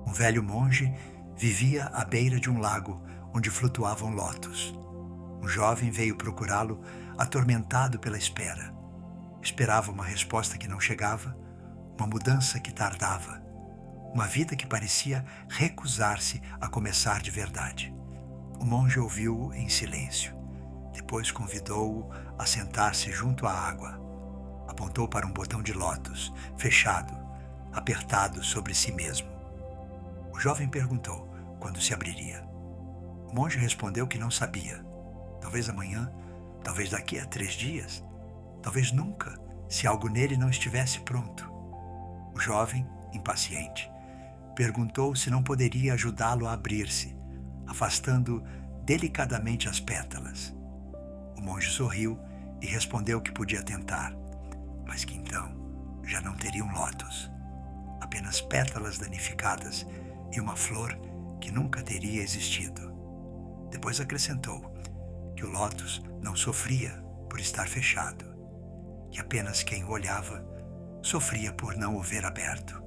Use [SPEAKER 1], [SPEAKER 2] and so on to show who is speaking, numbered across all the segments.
[SPEAKER 1] Um velho monge vivia à beira de um lago onde flutuavam lótus. Um jovem veio procurá-lo, atormentado pela espera. Esperava uma resposta que não chegava, uma mudança que tardava, uma vida que parecia recusar-se a começar de verdade. O monge ouviu-o em silêncio. Depois convidou-o a sentar-se junto à água. Apontou para um botão de lótus, fechado, apertado sobre si mesmo. O jovem perguntou quando se abriria. O monge respondeu que não sabia. Talvez amanhã, talvez daqui a 3 dias, talvez nunca, se algo nele não estivesse pronto. O jovem, impaciente, perguntou se não poderia ajudá-lo a abrir-se, afastando delicadamente as pétalas. O monge sorriu e respondeu que podia tentar, mas que então já não teria um lótus, apenas pétalas danificadas e uma flor que nunca teria existido. Depois acrescentou que o lótus não sofria por estar fechado, que apenas quem o olhava sofria por não o ver aberto.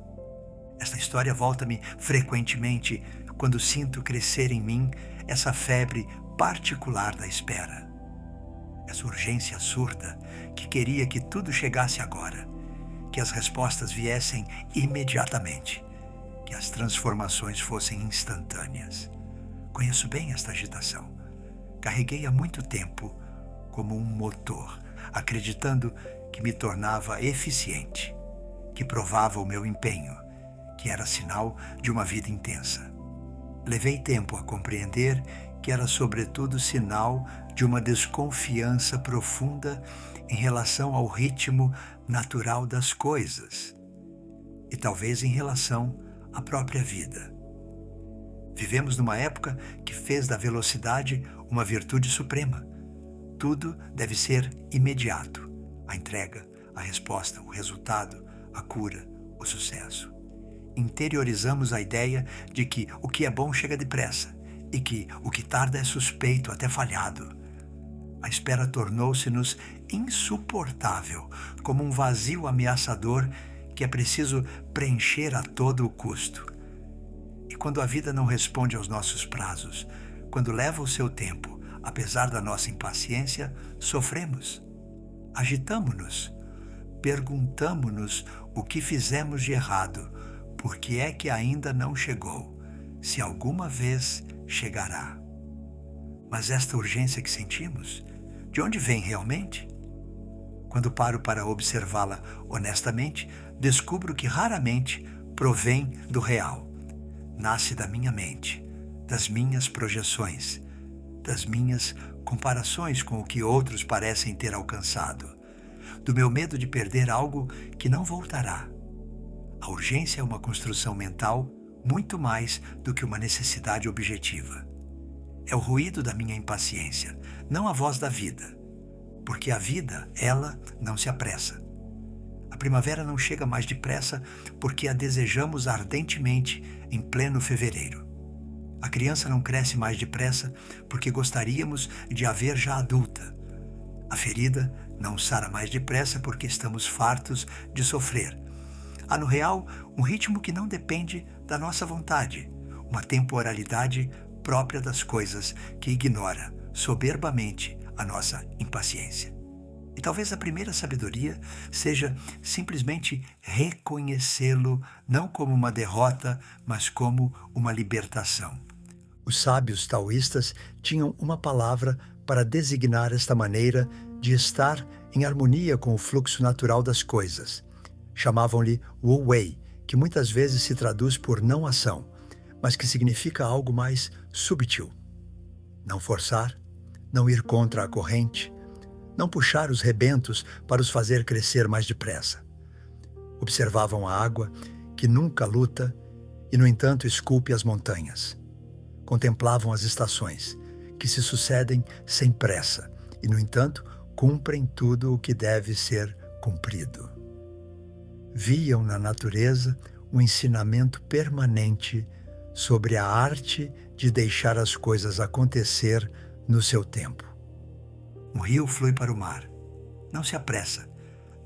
[SPEAKER 1] Esta história volta-me frequentemente quando sinto crescer em mim essa febre particular da espera. Essa urgência surda que queria que tudo chegasse agora, que as respostas viessem imediatamente, que as transformações fossem instantâneas. Conheço bem esta agitação. Carreguei há muito tempo como um motor, acreditando que me tornava eficiente, que provava o meu empenho, que era sinal de uma vida intensa. Levei tempo a compreender que era sobretudo sinal de uma desconfiança profunda em relação ao ritmo natural das coisas e talvez em relação à própria vida. Vivemos numa época que fez da velocidade uma virtude suprema. Tudo deve ser imediato. A entrega, a resposta, o resultado, a cura, o sucesso. Interiorizamos a ideia de que o que é bom chega depressa e que o que tarda é suspeito, até falhado. A espera tornou-se-nos insuportável, como um vazio ameaçador que é preciso preencher a todo o custo. E quando a vida não responde aos nossos prazos, quando leva o seu tempo, apesar da nossa impaciência, sofremos. Agitamo-nos, perguntamo-nos o que fizemos de errado, por que é que ainda não chegou, se alguma vez chegará. Mas esta urgência que sentimos, de onde vem realmente? Quando paro para observá-la honestamente, descubro que raramente provém do real. Nasce da minha mente, das minhas projeções, das minhas comparações com o que outros parecem ter alcançado, do meu medo de perder algo que não voltará. A urgência é uma construção mental muito mais do que uma necessidade objetiva. É o ruído da minha impaciência, não a voz da vida, porque a vida, ela, não se apressa. A primavera não chega mais depressa porque a desejamos ardentemente em pleno fevereiro. A criança não cresce mais depressa porque gostaríamos de a ver já adulta. A ferida não sara mais depressa porque estamos fartos de sofrer. Há no real um ritmo que não depende da nossa vontade, uma temporalidade própria das coisas que ignora soberbamente a nossa impaciência. E talvez a primeira sabedoria seja simplesmente reconhecê-lo não como uma derrota, mas como uma libertação. Os sábios taoístas tinham uma palavra para designar esta maneira de estar em harmonia com o fluxo natural das coisas. Chamavam-lhe Wu Wei, que muitas vezes se traduz por não ação, mas que significa algo mais subtil. Não forçar, não ir contra a corrente, não puxar os rebentos para os fazer crescer mais depressa. Observavam a água, que nunca luta e, no entanto, esculpe as montanhas. Contemplavam as estações, que se sucedem sem pressa e, no entanto, cumprem tudo o que deve ser cumprido. Viam na natureza um ensinamento permanente sobre a arte de deixar as coisas acontecer no seu tempo. Um rio flui para o mar. Não se apressa.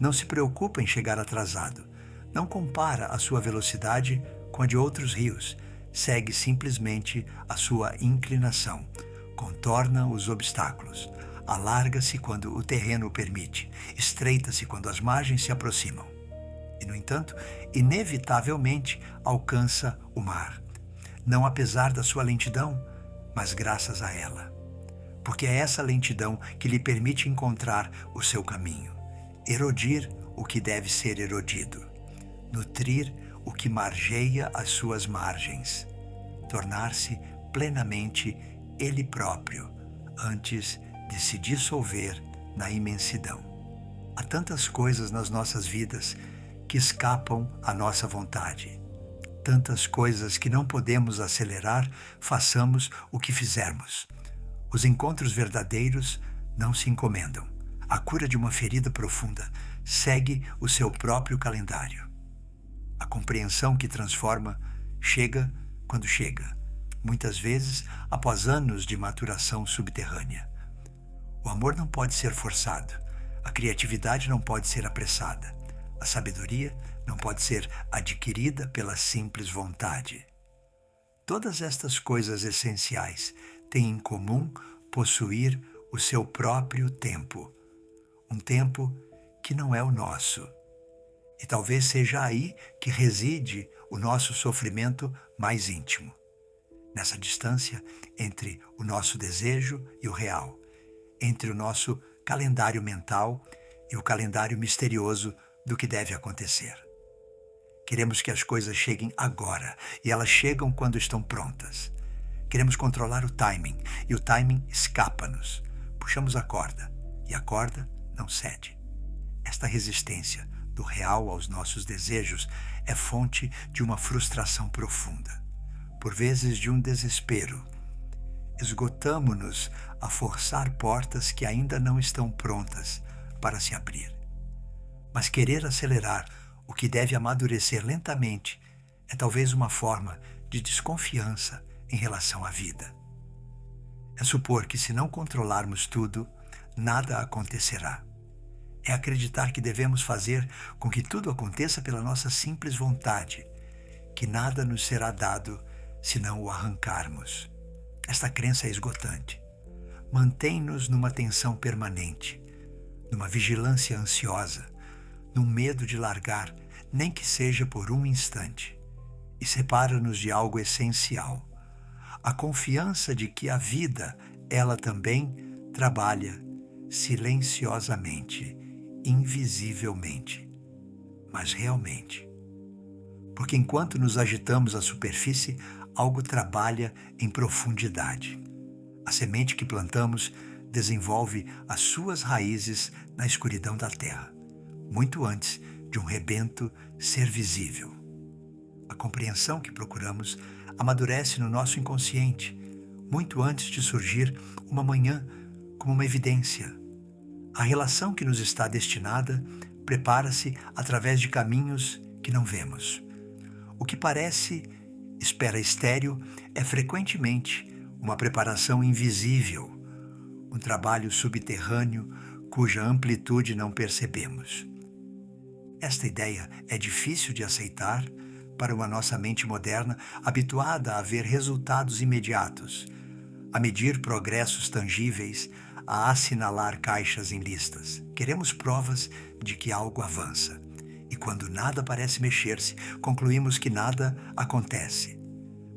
[SPEAKER 1] Não se preocupa em chegar atrasado. Não compara a sua velocidade com com a de outros rios, segue simplesmente a sua inclinação, contorna os obstáculos, alarga-se quando o terreno o permite, estreita-se quando as margens se aproximam. E, no entanto, inevitavelmente alcança o mar, não apesar da sua lentidão, mas graças a ela. Porque é essa lentidão que lhe permite encontrar o seu caminho, erodir o que deve ser erodido, nutrir o que margeia as suas margens, tornar-se plenamente ele próprio, antes de se dissolver na imensidão. Há tantas coisas nas nossas vidas que escapam à nossa vontade, tantas coisas que não podemos acelerar, façamos o que fizermos. Os encontros verdadeiros não se encomendam. A cura de uma ferida profunda segue o seu próprio calendário. A compreensão que transforma chega quando chega, muitas vezes após anos de maturação subterrânea. O amor não pode ser forçado, a criatividade não pode ser apressada, a sabedoria não pode ser adquirida pela simples vontade. Todas estas coisas essenciais têm em comum possuir o seu próprio tempo, um tempo que não é o nosso. E talvez seja aí que reside o nosso sofrimento mais íntimo, nessa distância entre o nosso desejo e o real, entre o nosso calendário mental e o calendário misterioso do que deve acontecer. Queremos que as coisas cheguem agora, e elas chegam quando estão prontas. Queremos controlar o timing, e o timing escapa-nos. Puxamos a corda, e a corda não cede. Esta resistência do real aos nossos desejos é fonte de uma frustração profunda, por vezes de um desespero. Esgotamo-nos a forçar portas que ainda não estão prontas para se abrir. Mas querer acelerar o que deve amadurecer lentamente é talvez uma forma de desconfiança em relação à vida. É supor que se não controlarmos tudo, nada acontecerá. É acreditar que devemos fazer com que tudo aconteça pela nossa simples vontade, que nada nos será dado se não o arrancarmos. Esta crença é esgotante. Mantém-nos numa tensão permanente, numa vigilância ansiosa, num medo de largar, nem que seja por um instante, e separa-nos de algo essencial, a confiança de que a vida, ela também trabalha silenciosamente, invisivelmente, mas realmente. Porque enquanto nos agitamos à superfície, algo trabalha em profundidade. A semente que plantamos desenvolve as suas raízes na escuridão da terra, muito antes de um rebento ser visível. A compreensão que procuramos amadurece no nosso inconsciente, muito antes de surgir uma manhã como uma evidência. A relação que nos está destinada prepara-se através de caminhos que não vemos. O que parece espera estéril é frequentemente uma preparação invisível, um trabalho subterrâneo cuja amplitude não percebemos. Esta ideia é difícil de aceitar para uma nossa mente moderna habituada a ver resultados imediatos, a medir progressos tangíveis, a assinalar caixas em listas. Queremos provas de que algo avança. E quando nada parece mexer-se, concluímos que nada acontece.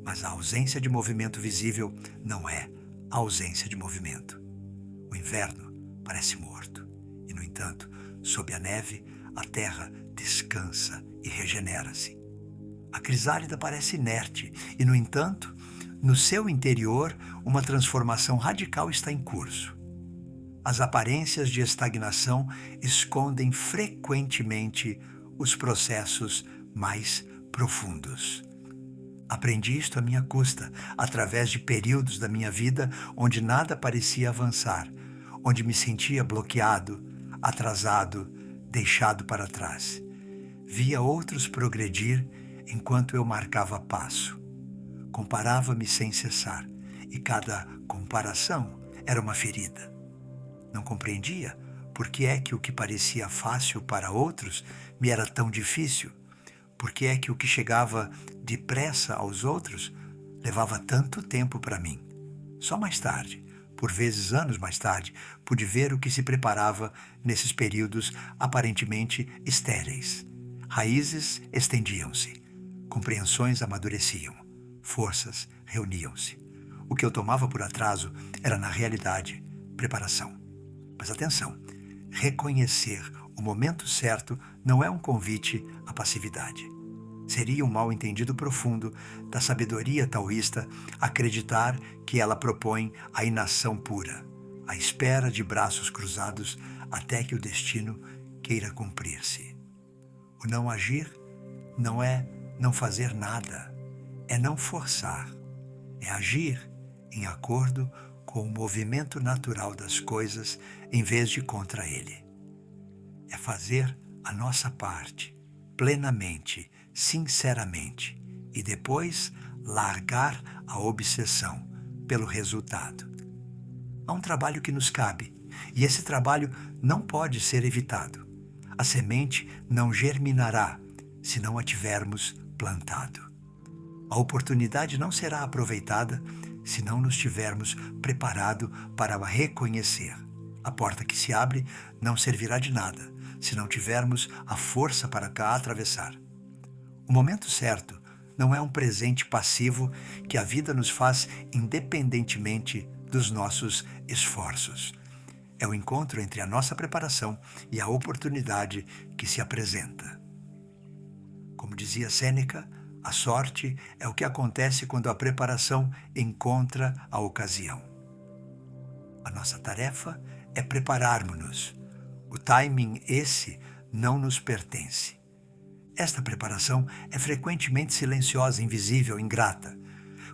[SPEAKER 1] Mas a ausência de movimento visível não é a ausência de movimento. O inverno parece morto. E, no entanto, sob a neve, a terra descansa e regenera-se. A crisálida parece inerte e, no entanto, no seu interior, uma transformação radical está em curso. As aparências de estagnação escondem frequentemente os processos mais profundos. Aprendi isto à minha custa, através de períodos da minha vida onde nada parecia avançar, onde me sentia bloqueado, atrasado, deixado para trás. Via outros progredir enquanto eu marcava passo. Comparava-me sem cessar, e cada comparação era uma ferida. Não compreendia por que é que o que parecia fácil para outros me era tão difícil, Por que é que o que chegava depressa aos outros levava tanto tempo para mim? Só mais tarde, por vezes anos mais tarde, pude ver o que se preparava nesses períodos aparentemente estéreis. Raízes estendiam-se, compreensões amadureciam, forças reuniam-se. O que eu tomava por atraso era, na realidade, preparação. Mas atenção, reconhecer o momento certo não é um convite à passividade. Seria um mal-entendido profundo da sabedoria taoísta acreditar que ela propõe a inação pura, a espera de braços cruzados até que o destino queira cumprir-se. O não agir não é não fazer nada, é não forçar, é agir em acordo com o movimento natural das coisas em vez de contra ele. É fazer a nossa parte, plenamente, sinceramente, e depois largar a obsessão pelo resultado. Há um trabalho que nos cabe, e esse trabalho não pode ser evitado. A semente não germinará se não a tivermos plantado. A oportunidade não será aproveitada se não nos tivermos preparado para a reconhecer. A porta que se abre não servirá de nada se não tivermos a força para cá atravessar. O momento certo não é um presente passivo que a vida nos faz independentemente dos nossos esforços. É o encontro entre a nossa preparação e a oportunidade que se apresenta. Como dizia Sêneca, a sorte é o que acontece quando a preparação encontra a ocasião. A nossa tarefa é prepararmos-nos. O timing esse não nos pertence. Esta preparação é frequentemente silenciosa, invisível, ingrata.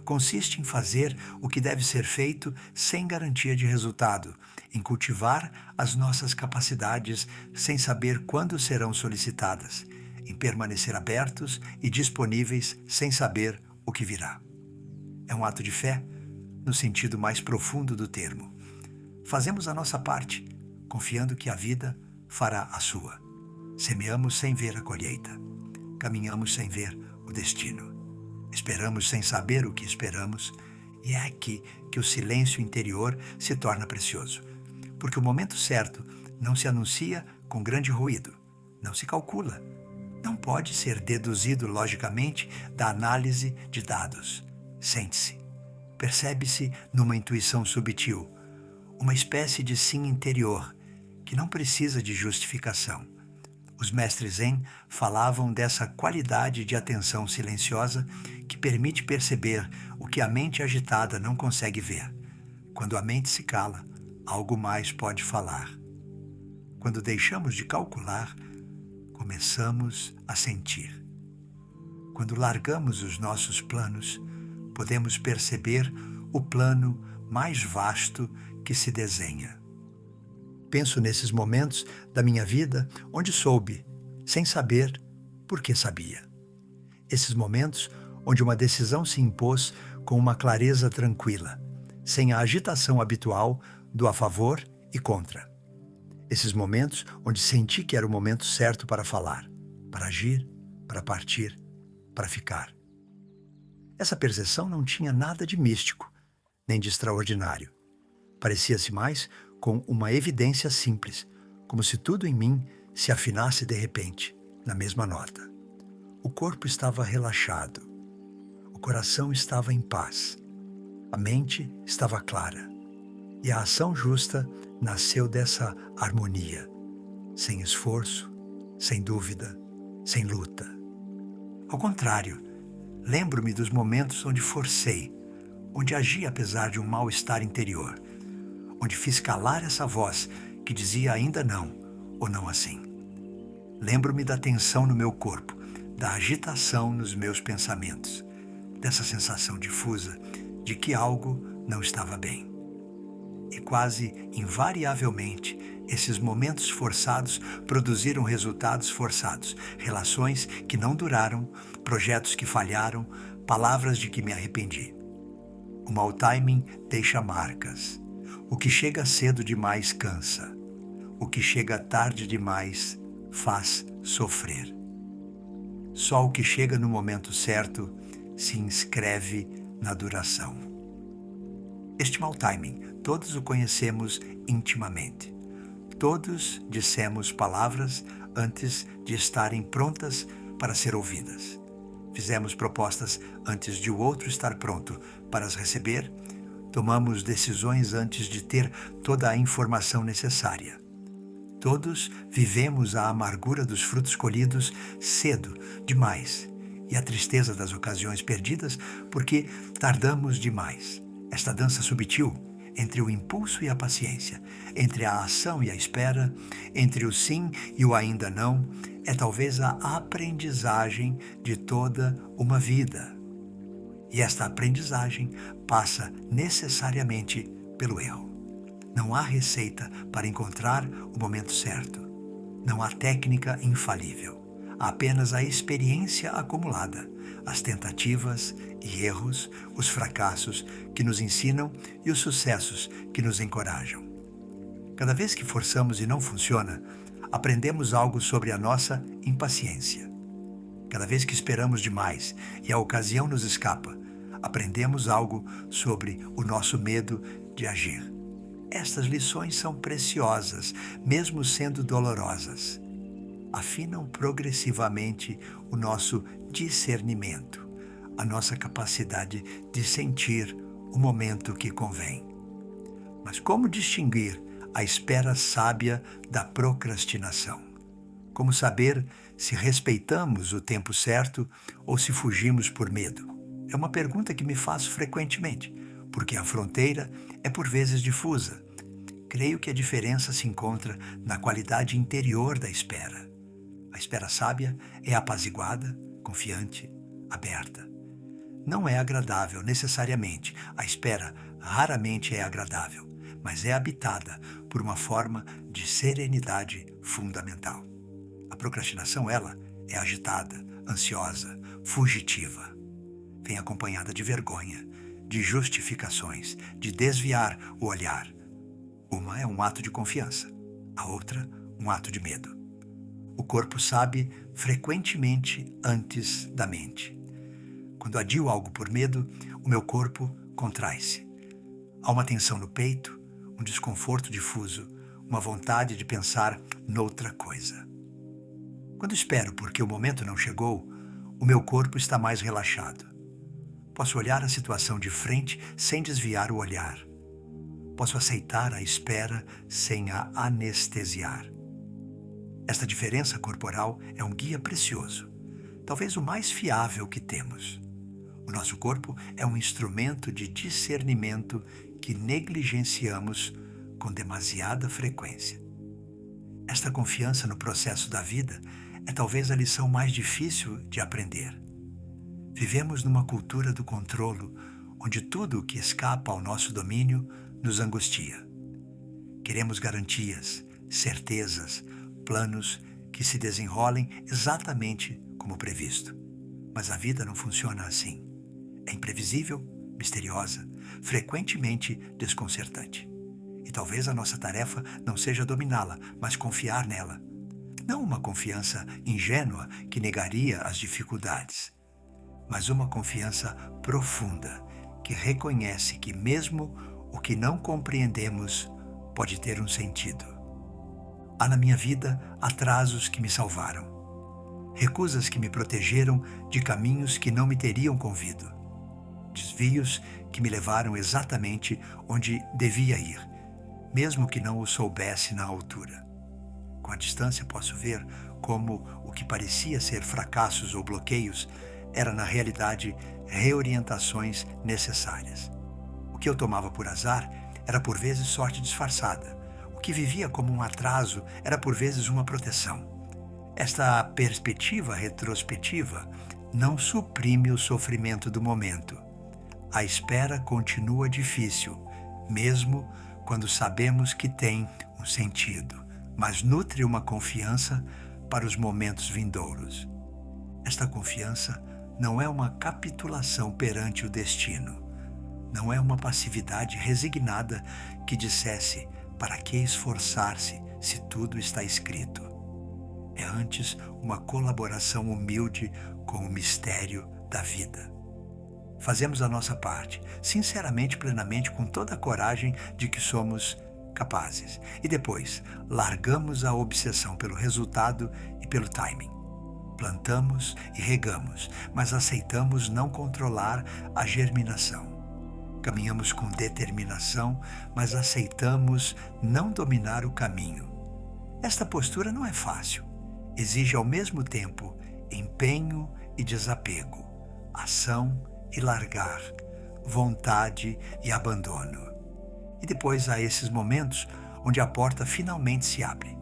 [SPEAKER 1] Consiste em fazer o que deve ser feito sem garantia de resultado, em cultivar as nossas capacidades sem saber quando serão solicitadas, em permanecer abertos e disponíveis sem saber o que virá. É um ato de fé, no sentido mais profundo do termo. Fazemos a nossa parte, confiando que a vida fará a sua. Semeamos sem ver a colheita. Caminhamos sem ver o destino. Esperamos sem saber o que esperamos, e é aqui que o silêncio interior se torna precioso. Porque o momento certo não se anuncia com grande ruído, não se calcula, não pode ser deduzido logicamente da análise de dados. Sente-se, percebe-se numa intuição sutil, uma espécie de sim interior que não precisa de justificação. Os mestres Zen falavam dessa qualidade de atenção silenciosa que permite perceber o que a mente agitada não consegue ver. Quando a mente se cala, algo mais pode falar. Quando deixamos de calcular, começamos a sentir. Quando largamos os nossos planos, podemos perceber o plano mais vasto que se desenha. Penso nesses momentos da minha vida onde soube, sem saber por que sabia. Esses momentos onde uma decisão se impôs com uma clareza tranquila, sem a agitação habitual do a favor e contra. Esses momentos onde senti que era o momento certo para falar, para agir, para partir, para ficar. Essa percepção não tinha nada de místico, nem de extraordinário. Parecia-se mais com uma evidência simples, como se tudo em mim se afinasse de repente, na mesma nota. O corpo estava relaxado, o coração estava em paz, a mente estava clara, e a ação justa nasceu dessa harmonia, sem esforço, sem dúvida, sem luta. Ao contrário, lembro-me dos momentos onde forcei, onde agi apesar de um mal-estar interior, onde fiz calar essa voz que dizia ainda não, ou não assim. Lembro-me da tensão no meu corpo, da agitação nos meus pensamentos, dessa sensação difusa de que algo não estava bem. E quase invariavelmente, esses momentos forçados produziram resultados forçados, relações que não duraram, projetos que falharam, palavras de que me arrependi. O mau timing deixa marcas. O que chega cedo demais cansa. O que chega tarde demais faz sofrer. Só o que chega no momento certo se inscreve na duração. Este mau timing, todos o conhecemos intimamente. Todos dissemos palavras antes de estarem prontas para ser ouvidas. Fizemos propostas antes de o outro estar pronto para as receber. Tomamos decisões antes de ter toda a informação necessária. Todos vivemos a amargura dos frutos colhidos cedo demais e a tristeza das ocasiões perdidas porque tardamos demais. Esta dança subtil entre o impulso e a paciência, entre a ação e a espera, entre o sim e o ainda não, é talvez a aprendizagem de toda uma vida. E esta aprendizagem passa necessariamente pelo erro. Não há receita para encontrar o momento certo. Não há técnica infalível. Há apenas a experiência acumulada, as tentativas e erros, os fracassos que nos ensinam e os sucessos que nos encorajam. Cada vez que forçamos e não funciona, aprendemos algo sobre a nossa impaciência. Cada vez que esperamos demais e a ocasião nos escapa, aprendemos algo sobre o nosso medo de agir. Estas lições são preciosas, mesmo sendo dolorosas. Afinam progressivamente o nosso discernimento, a nossa capacidade de sentir o momento que convém. Mas como distinguir a espera sábia da procrastinação? Como saber se respeitamos o tempo certo ou se fugimos por medo? É uma pergunta que me faço frequentemente, porque a fronteira é por vezes difusa. Creio que a diferença se encontra na qualidade interior da espera. A espera sábia é apaziguada, confiante, aberta. Não é agradável necessariamente. A espera raramente é agradável, mas é habitada por uma forma de serenidade fundamental. A procrastinação, ela, é agitada, ansiosa, fugitiva. Vem acompanhada de vergonha, de justificações, de desviar o olhar. Uma é um ato de confiança, a outra, um ato de medo. O corpo sabe frequentemente antes da mente. Quando adio algo por medo, o meu corpo contrai-se. Há uma tensão no peito, um desconforto difuso, uma vontade de pensar noutra coisa. Quando espero porque o momento não chegou, o meu corpo está mais relaxado. Posso olhar a situação de frente sem desviar o olhar. Posso aceitar a espera sem a anestesiar. Esta diferença corporal é um guia precioso, talvez o mais fiável que temos. O nosso corpo é um instrumento de discernimento que negligenciamos com demasiada frequência. Esta confiança no processo da vida é talvez a lição mais difícil de aprender. Vivemos numa cultura do controlo, onde tudo o que escapa ao nosso domínio nos angustia. Queremos garantias, certezas, planos que se desenrolem exatamente como previsto. Mas a vida não funciona assim. É imprevisível, misteriosa, frequentemente desconcertante. E talvez a nossa tarefa não seja dominá-la, mas confiar nela. Não uma confiança ingênua que negaria as dificuldades, mas uma confiança profunda que reconhece que mesmo o que não compreendemos pode ter um sentido. Há na minha vida atrasos que me salvaram, recusas que me protegeram de caminhos que não me teriam convido, desvios que me levaram exatamente onde devia ir, mesmo que não o soubesse na altura. Com a distância posso ver como o que parecia ser fracassos ou bloqueios era na realidade reorientações necessárias. O que eu tomava por azar era por vezes sorte disfarçada. O que vivia como um atraso era por vezes uma proteção. Esta perspectiva retrospectiva não suprime o sofrimento do momento. A espera continua difícil, mesmo quando sabemos que tem um sentido, mas nutre uma confiança para os momentos vindouros. Esta confiança não é uma capitulação perante o destino. Não é uma passividade resignada que dissesse: para que esforçar-se se tudo está escrito? É antes uma colaboração humilde com o mistério da vida. Fazemos a nossa parte, sinceramente, plenamente, com toda a coragem de que somos capazes. E depois, largamos a obsessão pelo resultado e pelo timing. Plantamos e regamos, mas aceitamos não controlar a germinação. Caminhamos com determinação, mas aceitamos não dominar o caminho. Esta postura não é fácil. Exige ao mesmo tempo empenho e desapego, ação e largar, vontade e abandono. E depois há esses momentos onde a porta finalmente se abre.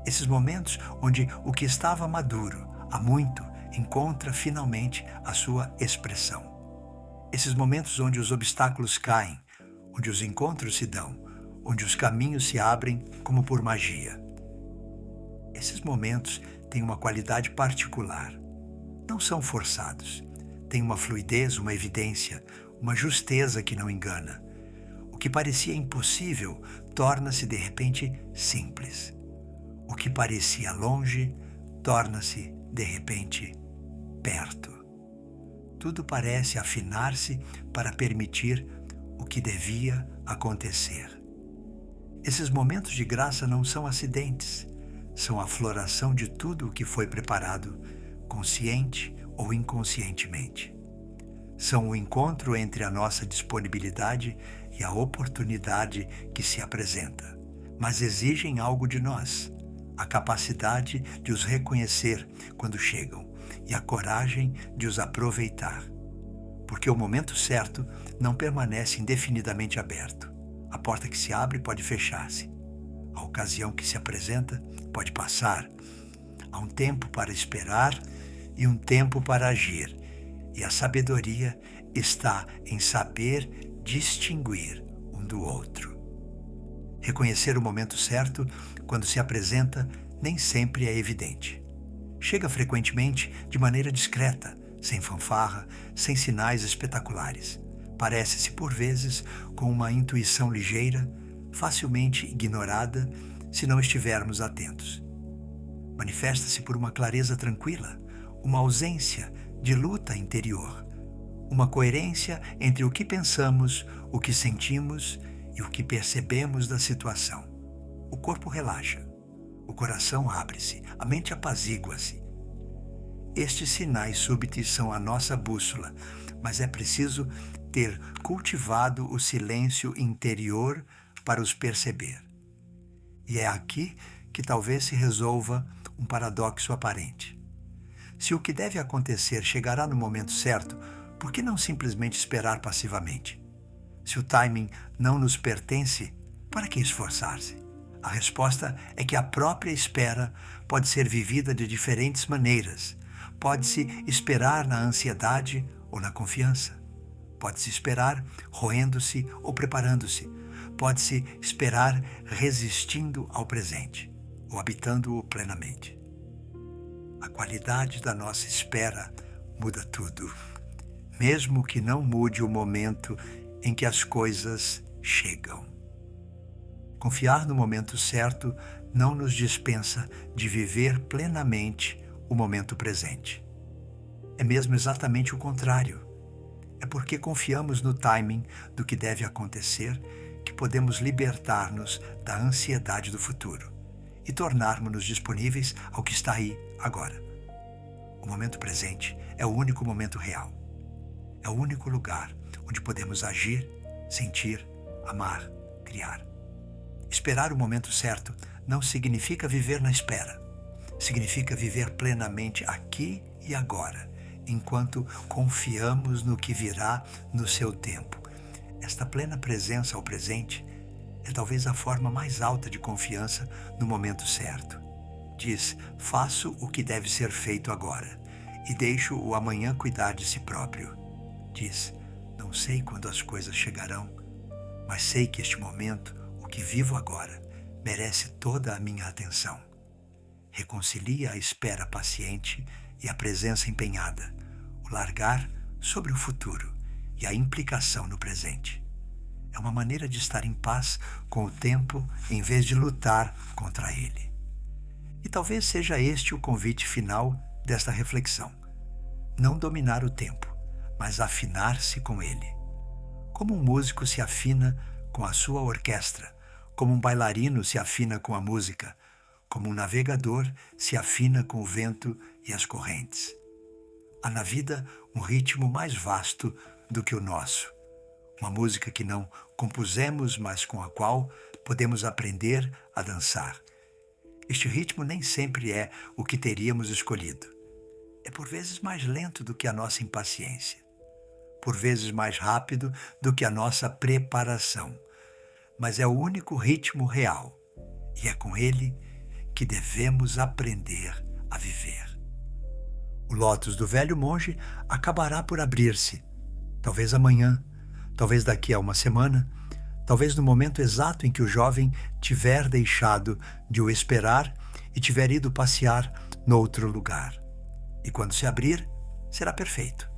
[SPEAKER 1] Esses momentos onde o que estava maduro há muito encontra finalmente a sua expressão. Esses momentos onde os obstáculos caem, onde os encontros se dão, onde os caminhos se abrem como por magia. Esses momentos têm uma qualidade particular. Não são forçados. Têm uma fluidez, uma evidência, uma justeza que não engana. O que parecia impossível torna-se de repente simples. O que parecia longe torna-se de repente perto. Tudo parece afinar-se para permitir o que devia acontecer. Esses momentos de graça não são acidentes, são a floração de tudo o que foi preparado, consciente ou inconscientemente. São o encontro entre a nossa disponibilidade e a oportunidade que se apresenta, mas exigem algo de nós, a capacidade de os reconhecer quando chegam e a coragem de os aproveitar. Porque o momento certo não permanece indefinidamente aberto. A porta que se abre pode fechar-se. A ocasião que se apresenta pode passar. Há um tempo para esperar e um tempo para agir. E a sabedoria está em saber distinguir um do outro. Reconhecer o momento certo, quando se apresenta, nem sempre é evidente. Chega frequentemente de maneira discreta, sem fanfarra, sem sinais espetaculares. Parece-se, por vezes, com uma intuição ligeira, facilmente ignorada se não estivermos atentos. Manifesta-se por uma clareza tranquila, uma ausência de luta interior, uma coerência entre o que pensamos, o que sentimos e o que percebemos da situação. O corpo relaxa, o coração abre-se, a mente apazigua-se. Estes sinais súbitos são a nossa bússola, mas é preciso ter cultivado o silêncio interior para os perceber. E é aqui que talvez se resolva um paradoxo aparente. Se o que deve acontecer chegará no momento certo, por que não simplesmente esperar passivamente? Se o timing não nos pertence, para que esforçar-se? A resposta é que a própria espera pode ser vivida de diferentes maneiras. Pode-se esperar na ansiedade ou na confiança. Pode-se esperar roendo-se ou preparando-se. Pode-se esperar resistindo ao presente ou habitando-o plenamente. A qualidade da nossa espera muda tudo, mesmo que não mude o momento em que as coisas chegam. Confiar no momento certo não nos dispensa de viver plenamente o momento presente. É mesmo exatamente o contrário. É porque confiamos no timing do que deve acontecer que podemos libertar-nos da ansiedade do futuro e tornarmos-nos disponíveis ao que está aí agora. O momento presente é o único momento real. É o único lugar onde podemos agir, sentir, amar, criar. Esperar o momento certo não significa viver na espera. Significa viver plenamente aqui e agora, enquanto confiamos no que virá no seu tempo. Esta plena presença ao presente é talvez a forma mais alta de confiança no momento certo. Diz, faço o que deve ser feito agora e deixo o amanhã cuidar de si próprio. Diz, não sei quando as coisas chegarão, mas sei que este momento, o que vivo agora, merece toda a minha atenção. Reconcilia a espera paciente e a presença empenhada, o largar sobre o futuro e a implicação no presente. É uma maneira de estar em paz com o tempo em vez de lutar contra ele. E talvez seja este o convite final desta reflexão. Não dominar o tempo, mas afinar-se com ele. Como um músico se afina com a sua orquestra, como um bailarino se afina com a música, como um navegador se afina com o vento e as correntes. Há na vida um ritmo mais vasto do que o nosso. Uma música que não compusemos, mas com a qual podemos aprender a dançar. Este ritmo nem sempre é o que teríamos escolhido. É por vezes mais lento do que a nossa impaciência, por vezes mais rápido do que a nossa preparação, mas é o único ritmo real e é com ele que devemos aprender a viver. O lótus do velho monge acabará por abrir-se, talvez amanhã, talvez daqui a uma semana, talvez no momento exato em que o jovem tiver deixado de o esperar e tiver ido passear noutro lugar. E quando se abrir, será perfeito.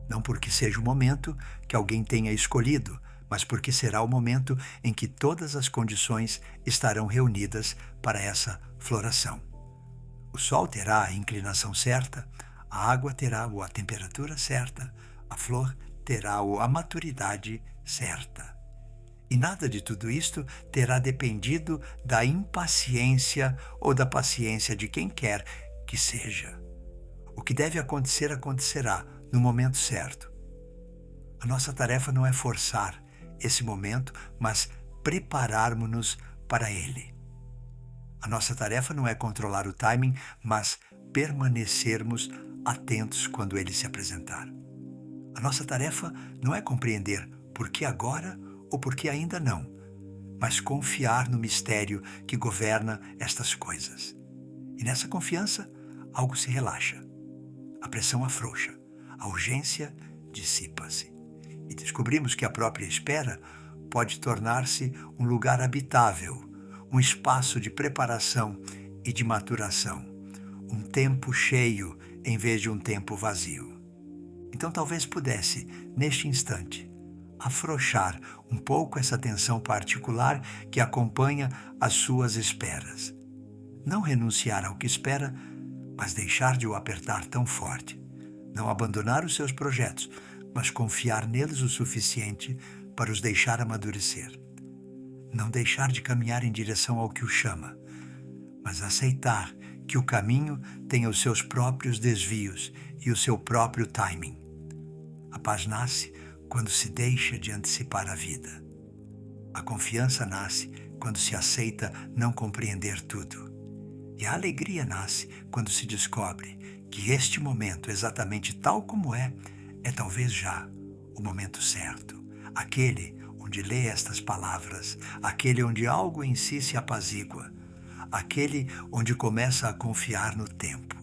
[SPEAKER 1] Não porque seja o momento que alguém tenha escolhido, mas porque será o momento em que todas as condições estarão reunidas para essa floração. O sol terá a inclinação certa, a água terá a temperatura certa, a flor terá a maturidade certa. E nada de tudo isto terá dependido da impaciência ou da paciência de quem quer que seja. O que deve acontecer, acontecerá no momento certo. A nossa tarefa não é forçar esse momento, mas prepararmos-nos para ele. A nossa tarefa não é controlar o timing, mas permanecermos atentos quando ele se apresentar. A nossa tarefa não é compreender por que agora ou por que ainda não, mas confiar no mistério que governa estas coisas. E nessa confiança, algo se relaxa. A pressão afrouxa, a urgência dissipa-se. E descobrimos que a própria espera pode tornar-se um lugar habitável, um espaço de preparação e de maturação, um tempo cheio em vez de um tempo vazio. Então talvez pudesse, neste instante, afrouxar um pouco essa tensão particular que acompanha as suas esperas. Não renunciar ao que espera, mas deixar de o apertar tão forte. Não abandonar os seus projetos, mas confiar neles o suficiente para os deixar amadurecer. Não deixar de caminhar em direção ao que o chama, mas aceitar que o caminho tenha os seus próprios desvios e o seu próprio timing. A paz nasce quando se deixa de antecipar a vida. A confiança nasce quando se aceita não compreender tudo. E a alegria nasce quando se descobre que este momento, exatamente tal como é talvez já o momento certo. Aquele onde lê estas palavras, aquele onde algo em si se apazigua, aquele onde começa a confiar no tempo.